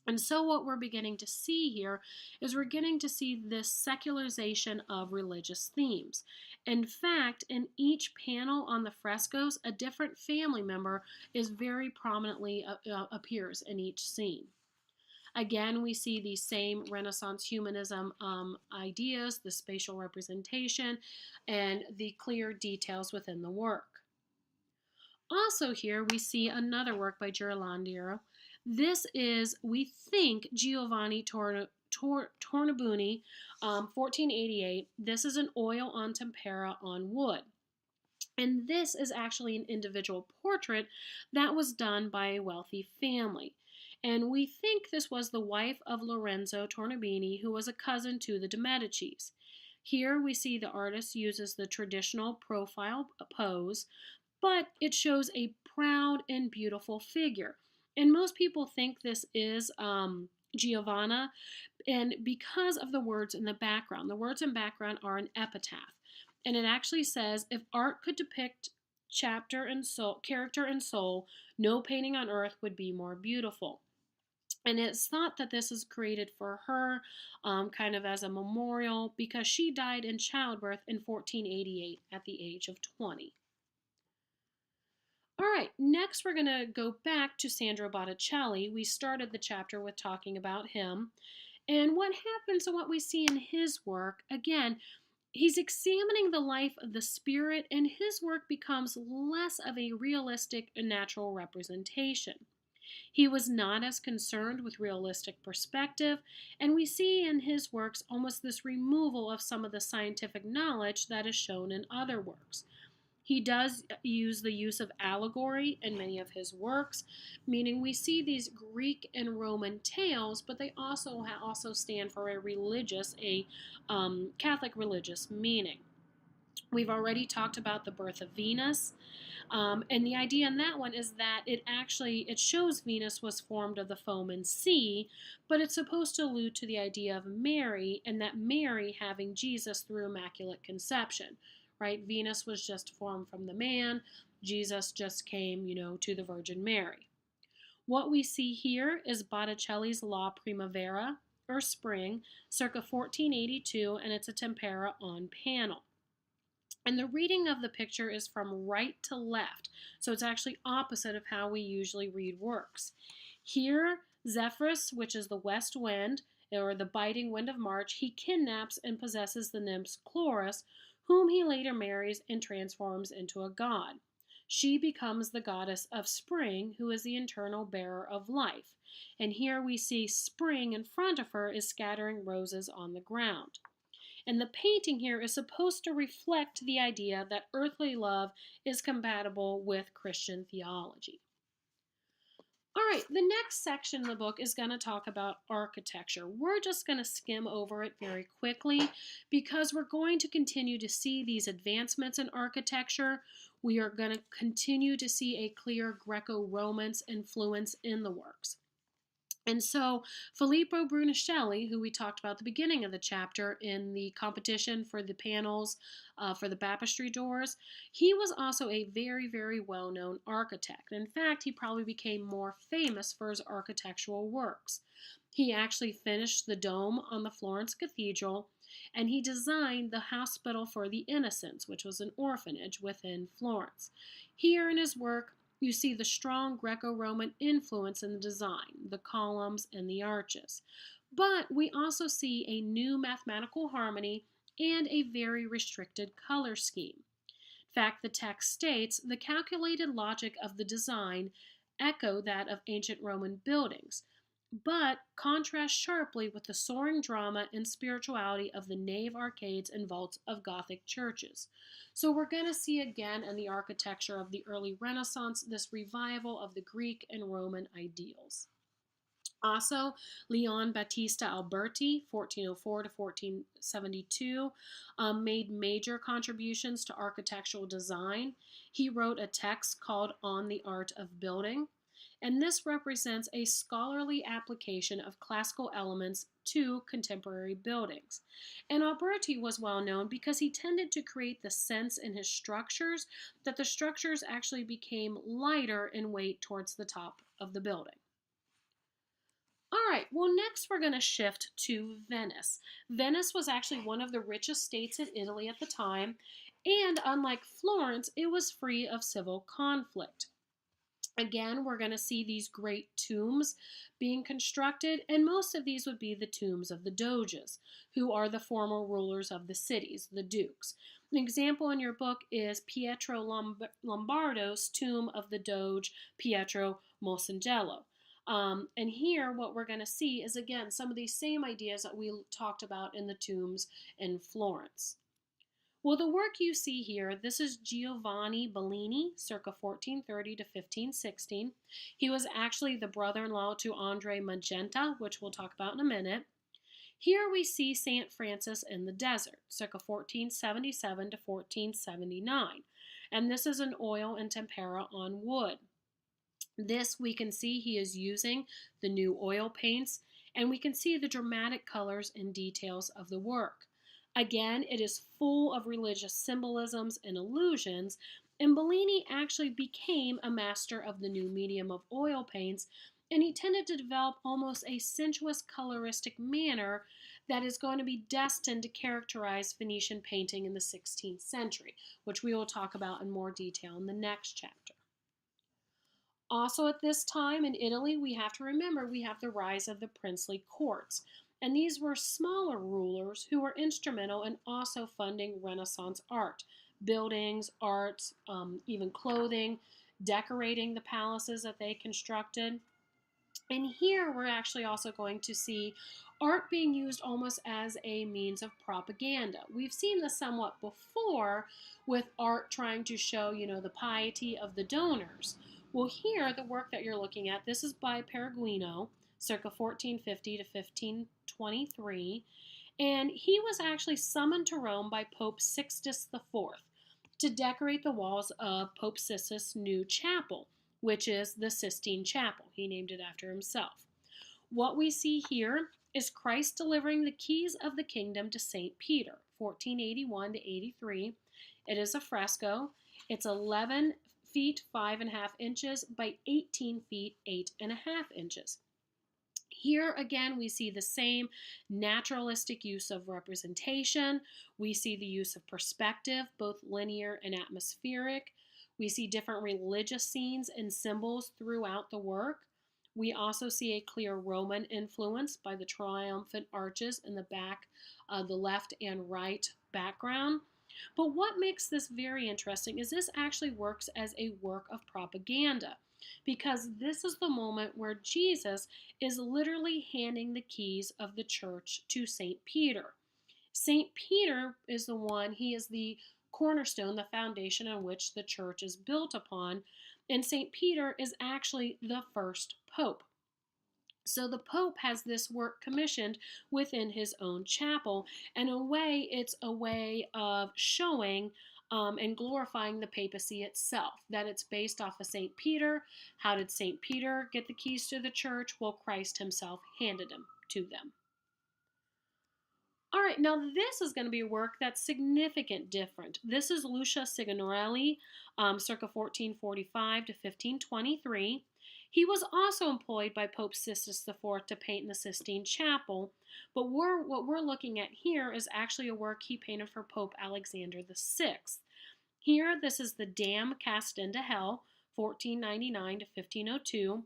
And so what we're beginning to see here is we're getting to see this secularization of religious themes. In fact, in each panel on the frescoes, a different family member is very prominently appears in each scene. Again, we see the same Renaissance humanism ideas, the spatial representation, and the clear details within the work. Also here, we see another work by Ghirlandaio. This is, we think, Giovanni Tornabuoni, 1488. This is an oil on tempera on wood. And this is actually an individual portrait that was done by a wealthy family. And we think this was the wife of Lorenzo Tornabuoni, who was a cousin to the de Medicis. Here we see the artist uses the traditional profile pose, but it shows a proud and beautiful figure. And most people think this is Giovanna, and because of the words in the background. The words in background are an epitaph. And it actually says, if art could depict character and soul, no painting on earth would be more beautiful. And it's thought that this is created for her kind of as a memorial because she died in childbirth in 1488 at the age of 20. All right, next we're going to go back to Sandro Botticelli. We started the chapter with talking about him. And what happens and what we see in his work, again, he's examining the life of the spirit, and his work becomes less of a realistic and natural representation. He was not as concerned with realistic perspective, and we see in his works almost this removal of some of the scientific knowledge that is shown in other works. He does use the use of allegory in many of his works, meaning we see these Greek and Roman tales, but they also stand for a Catholic religious meaning. We've already talked about the birth of Venus, and the idea in that one is that it shows Venus was formed of the foam and sea, but it's supposed to allude to the idea of Mary, and that Mary having Jesus through Immaculate Conception. Right? Venus was just formed from the man. Jesus just came, to the Virgin Mary. What we see here is Botticelli's La Primavera, or Spring, circa 1482, and it's a tempera on panel. And the reading of the picture is from right to left, so it's actually opposite of how we usually read works. Here, Zephyrus, which is the west wind, or the biting wind of March, he kidnaps and possesses the nymph Chloris, whom he later marries and transforms into a god. She becomes the goddess of spring, who is the eternal bearer of life. And here we see spring in front of her is scattering roses on the ground. And the painting here is supposed to reflect the idea that earthly love is compatible with Christian theology. All right, the next section of the book is going to talk about architecture. We're just going to skim over it very quickly because we're going to continue to see these advancements in architecture. We are going to continue to see a clear Greco-Roman influence in the works. And so Filippo Brunelleschi, who we talked about at the beginning of the chapter in the competition for the panels for the baptistry doors, he was also a very, very well-known architect. In fact, he probably became more famous for his architectural works. He actually finished the dome on the Florence Cathedral, and he designed the Hospital for the Innocents, which was an orphanage within Florence. Here in his work, you see the strong Greco-Roman influence in the design, the columns and the arches. But we also see a new mathematical harmony and a very restricted color scheme. In fact, the text states the calculated logic of the design echo that of ancient Roman buildings, but contrasts sharply with the soaring drama and spirituality of the nave arcades and vaults of Gothic churches. So we're going to see again in the architecture of the early Renaissance this revival of the Greek and Roman ideals. Also, Leon Battista Alberti, 1404 to 1472, made major contributions to architectural design. He wrote a text called On the Art of Building, and this represents a scholarly application of classical elements to contemporary buildings. And Alberti was well known because he tended to create the sense in his structures that the structures actually became lighter in weight towards the top of the building. All right, well, next we're going to shift to Venice. Venice was actually one of the richest states in Italy at the time, and unlike Florence, it was free of civil conflict. Again, we're going to see these great tombs being constructed, and most of these would be the tombs of the doges, who are the former rulers of the cities, the dukes. An example in your book is Pietro Lombardo's tomb of the doge Pietro Mosangelo. And here, what we're going to see is, again, some of these same ideas that we talked about in the tombs in Florence. Well, the work you see here, this is Giovanni Bellini, circa 1430 to 1516. He was actually the brother-in-law to Andre Magenta, which we'll talk about in a minute. Here we see St. Francis in the desert, circa 1477 to 1479. And this is an oil and tempera on wood. This we can see he is using the new oil paints, and we can see the dramatic colors and details of the work. Again, it is full of religious symbolisms and illusions, and Bellini actually became a master of the new medium of oil paints, and he tended to develop almost a sensuous coloristic manner that is going to be destined to characterize Venetian painting in the 16th century, which we will talk about in more detail in the next chapter. Also at this time in Italy, we have to remember we have the rise of the princely courts. And these were smaller rulers who were instrumental in also funding Renaissance art, buildings, arts, even clothing, decorating the palaces that they constructed. And here we're actually also going to see art being used almost as a means of propaganda. We've seen this somewhat before with art trying to show, the piety of the donors. Well, here, the work that you're looking at, this is by Perugino, circa 1450 to 1523, and he was actually summoned to Rome by Pope Sixtus IV to decorate the walls of Pope Sixtus' new chapel, which is the Sistine Chapel. He named it after himself. What we see here is Christ delivering the keys of the kingdom to St. Peter, 1481 to 83. It is a fresco. It's 11 feet 5.5 inches by 18 feet 8.5 inches. Here again, we see the same naturalistic use of representation. We see the use of perspective, both linear and atmospheric. We see different religious scenes and symbols throughout the work. We also see a clear Roman influence by the triumphant arches in the back, the left and right background. But what makes this very interesting is this actually works as a work of propaganda, because this is the moment where Jesus is literally handing the keys of the church to St. Peter. St. Peter is the one, he is the cornerstone, the foundation on which the church is built upon, and St. Peter is actually the first pope. So the Pope has this work commissioned within his own chapel, and in a way, it's a way of showing and glorifying the papacy itself, that it's based off of St. Peter. How did St. Peter get the keys to the church? Well, Christ himself handed them to them. All right, now this is going to be a work that's significant different. This is Lucia Signorelli, circa 1445 to 1523. He was also employed by Pope Sixtus IV to paint in the Sistine Chapel, but what we're looking at here is actually a work he painted for Pope Alexander VI. Here, this is the Dam Cast into Hell, 1499 to 1502.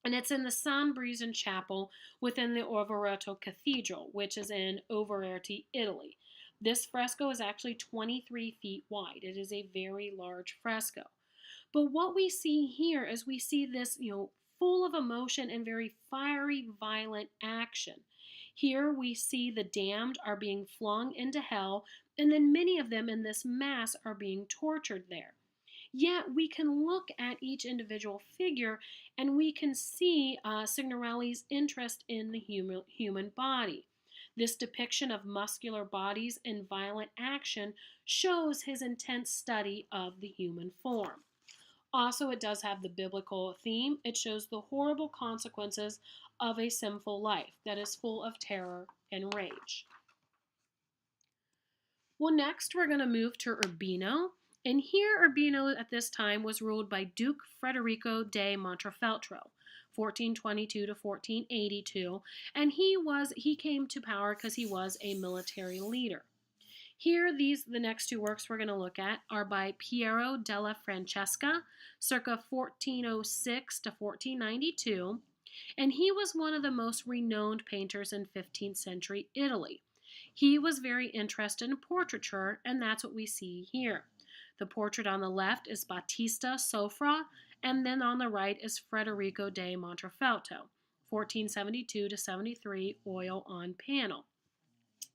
And it's in the San Brisan Chapel within the Orvieto Cathedral, which is in Overarti, Italy. This fresco is actually 23 feet wide. It is a very large fresco. But what we see here is we see this, full of emotion and very fiery, violent action. Here we see the damned are being flung into hell, and then many of them in this mass are being tortured there. Yet we can look at each individual figure and we can see Signorelli's interest in the human body. This depiction of muscular bodies in violent action shows his intense study of the human form. Also, it does have the biblical theme. It shows the horrible consequences of a sinful life that is full of terror and rage. Well, next we're going to move to Urbino. And here Urbino at this time was ruled by Duke Federico de Montefeltro, 1422 to 1482, and he came to power because he was a military leader. Here, the next two works we're going to look at are by Piero della Francesca, circa 1406 to 1492, and he was one of the most renowned painters in 15th century Italy. He was very interested in portraiture, and that's what we see here. The portrait on the left is Battista Sofra, and then on the right is Federico de Montefeltro, 1472 to 73, oil on panel.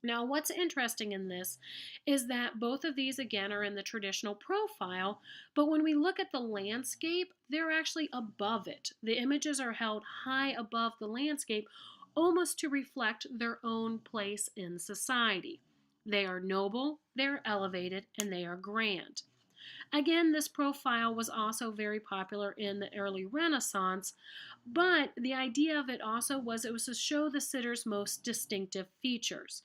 Now, what's interesting in this is that both of these, again, are in the traditional profile, but when we look at the landscape, they're actually above it. The images are held high above the landscape, almost to reflect their own place in society. They are noble, they're elevated, and they are grand. Again, this profile was also very popular in the early Renaissance, but the idea of it also was it was to show the sitter's most distinctive features.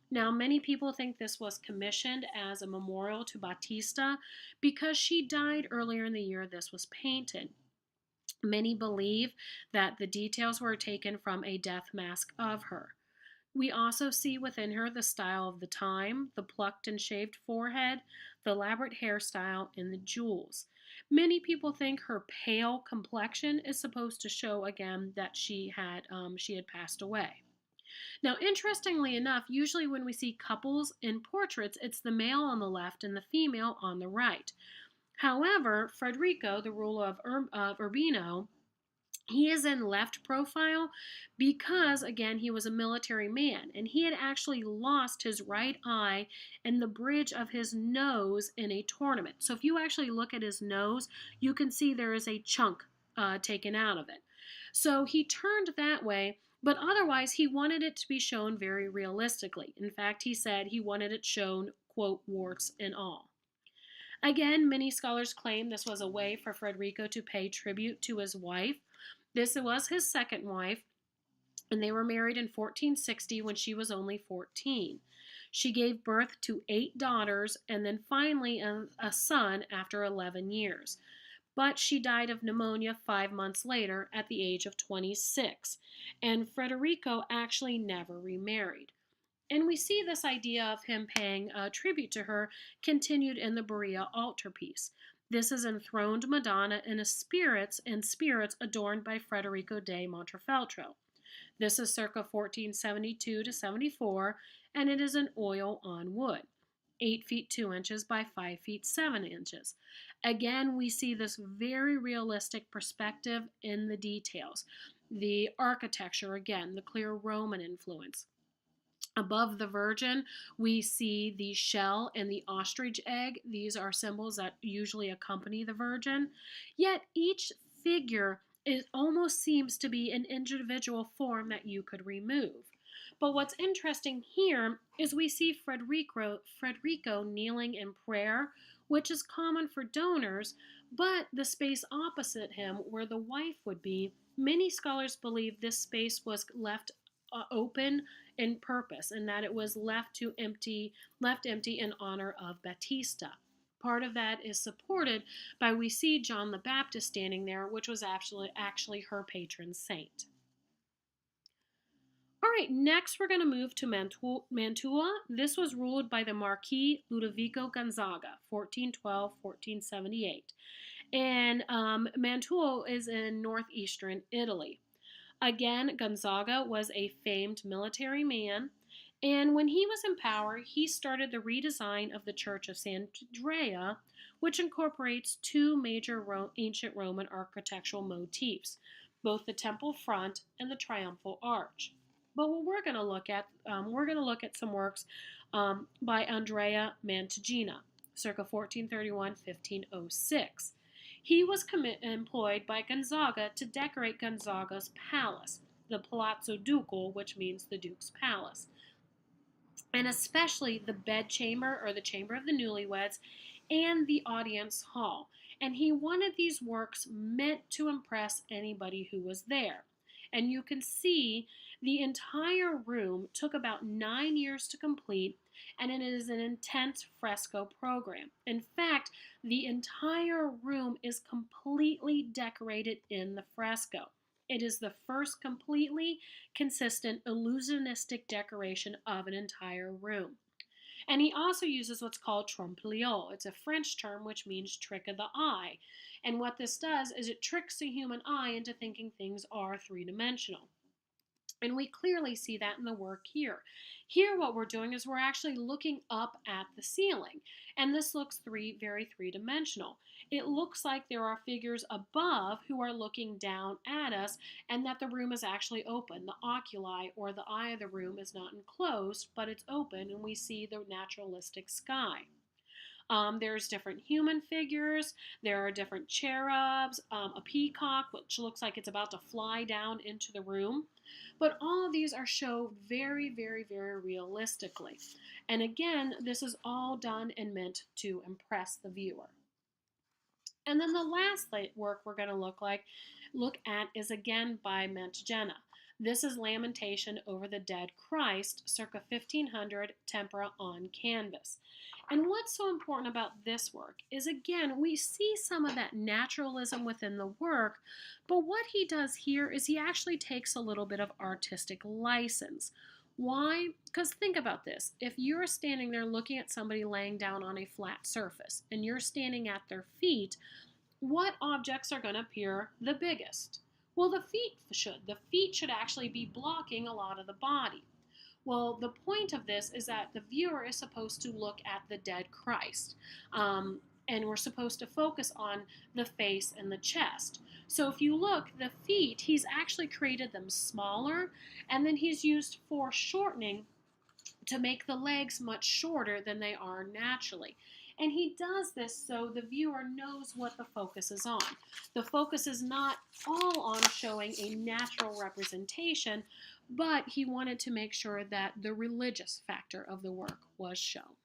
Now, many people think this was commissioned as a memorial to Battista because she died earlier in the year this was painted. Many believe that the details were taken from a death mask of her. We also see within her the style of the time, the plucked and shaved forehead, the elaborate hairstyle, and the jewels. Many people think her pale complexion is supposed to show again that she had passed away. Now, interestingly enough, usually when we see couples in portraits, it's the male on the left and the female on the right. However, Federico, the ruler of Urbino, he is in left profile because, again, he was a military man, and he had actually lost his right eye and the bridge of his nose in a tournament. So if you actually look at his nose, you can see there is a chunk taken out of it. So he turned that way, but otherwise he wanted it to be shown very realistically. In fact, he said he wanted it shown, quote, warts and all. Again, many scholars claim this was a way for Federico to pay tribute to his wife. This was his second wife, and they were married in 1460 when she was only 14. She gave birth to 8 daughters and then finally a son after 11 years. But she died of pneumonia 5 months later at the age of 26, and Federico actually never remarried. And we see this idea of him paying tribute to her continued in the Berea altarpiece. This is enthroned Madonna in spirits adorned by Federico de Montefeltro. This is circa 1472 to 74, and it is an oil on wood, 8 feet 2 inches by 5 feet 7 inches. Again, we see this very realistic perspective in the details. The architecture, again, the clear Roman influence. Above the Virgin, we see the shell and the ostrich egg. These are symbols that usually accompany the Virgin. Yet each figure almost seems to be an individual form that you could remove. But what's interesting here is we see Federico kneeling in prayer, which is common for donors, but the space opposite him, where the wife would be, many scholars believe this space was left open in purpose, and that it was left empty in honor of Battista. Part of that is supported by we see John the Baptist standing there, which was actually her patron saint. All right, next we're going to move to Mantua. This was ruled by the Marquis Ludovico Gonzaga, 1412-1478. And Mantua is in northeastern Italy. Again, Gonzaga was a famed military man, and when he was in power, he started the redesign of the Church of Sant'Andrea, which incorporates two major ancient Roman architectural motifs, both the temple front and the triumphal arch. But what we're going to look at, some works by Andrea Mantegna, circa 1431-1506. He was employed by Gonzaga to decorate Gonzaga's palace, the Palazzo Ducal, which means the Duke's Palace, and especially the bedchamber, or the chamber of the newlyweds, and the audience hall. And he wanted these works meant to impress anybody who was there. And you can see the entire room took about 9 years to complete, and it is an intense fresco program. In fact, the entire room is completely decorated in the fresco. It is the first completely consistent illusionistic decoration of an entire room. And he also uses what's called trompe-l'oeil. It's a French term which means trick of the eye. And what this does is it tricks the human eye into thinking things are three-dimensional. And we clearly see that in the work here. Here what we're doing is we're actually looking up at the ceiling. And this looks very three-dimensional. It looks like there are figures above who are looking down at us, and that the room is actually open. The oculi, or the eye of the room, is not enclosed, but it's open, and we see the naturalistic sky. There's different human figures, there are different cherubs, a peacock, which looks like it's about to fly down into the room. But all of these are shown very realistically. And again, this is all done and meant to impress the viewer. And then the last work we're going to look at is again by Mantegna. This is Lamentation over the Dead Christ, circa 1500, tempera on canvas. And what's so important about this work is, again, we see some of that naturalism within the work, but what he does here is he actually takes a little bit of artistic license. Why? Because think about this. If you're standing there looking at somebody laying down on a flat surface and you're standing at their feet, what objects are going to appear the biggest? Well, the feet should. The feet should actually be blocking a lot of the body. Well, the point of this is that the viewer is supposed to look at the dead Christ. And we're supposed to focus on the face and the chest. So if you look, the feet, he's actually created them smaller, and then he's used foreshortening to make the legs much shorter than they are naturally. And he does this so the viewer knows what the focus is on. The focus is not all on showing a natural representation, but he wanted to make sure that the religious factor of the work was shown.